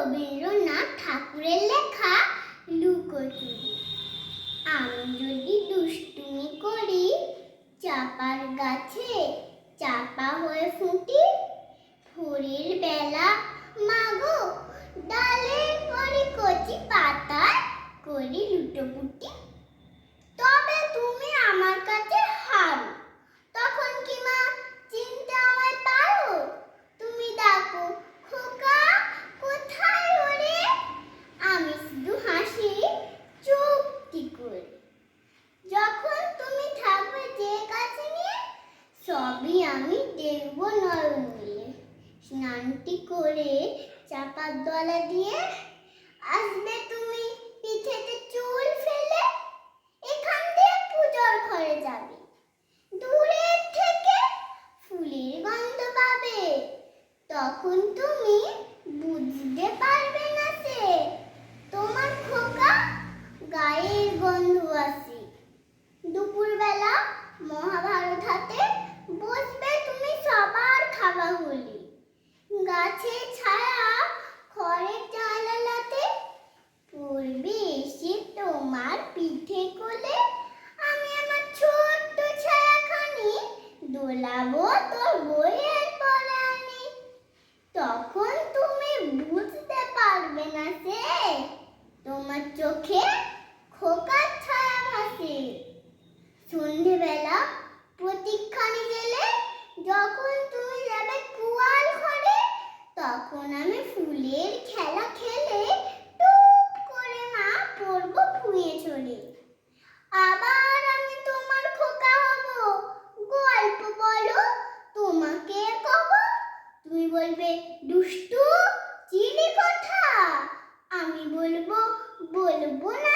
রবীন্দ্রনাথ ঠাকুরের লেখা লুকোচুরি। আমি যদি দুষ্টুমি করি, চাপার গাছে চাপা হয়ে ফুটি, ভোরের বেলা মাগো ডালে পড়ি কচি পাতায় করি লুটোপুটি। তবে তুমি আমার কাছে হারো, তখন কি মা চিনতে আমায় পারো? তুমি ডাকো খোকা কোথায় ওরে, আমি শুধু হাসি চুপটি করে। যখন তুমি থাকবে যে কাছে নিয়ে, সবই আমি দেখব নয়ন মিলে। স্নানটি করে চাপার দলা দিয়ে আসবে তুমি পিঠেতে চুল ফেলে, এখান দিয়ে পূজার ঘরে যাবে। দূরের থেকে ফুলের গন্ধ পাবে, তখন তুমি বুঝতে পারবে না সে তোমার খোকা গায়ের গন্ধ আসে। দুপুরবেলা মহাভারত হাতে বসবে তুমি সবার খাওয়া হলে, গাছের ছায়া খড়ের জানালাতে পড়বে এসে তোমার পিঠে কোলে। আমি আমার ছোট্ট ছায়াখানি দোলাবো তোর বইয়ের পরাণে, তখন তুমি বুঝতে পারবে না সে তোমার চোখে খোকার ছায়া ভাসে। সন্ধেবেলা প্রতীক্ষানি গেলে যখন তুমি যাবে কুয়াল ঘরে, তখন আমি ফুলের খেলা খেলে টুপ করে মা পড়বো ভুঁয়ে চলে। আবার আমি তোমার খোকা হব, গল্প বলো তোমাকে কব। তুমি বলবে দুষ্টু চিনি কথা, আমি বলবো বলবো না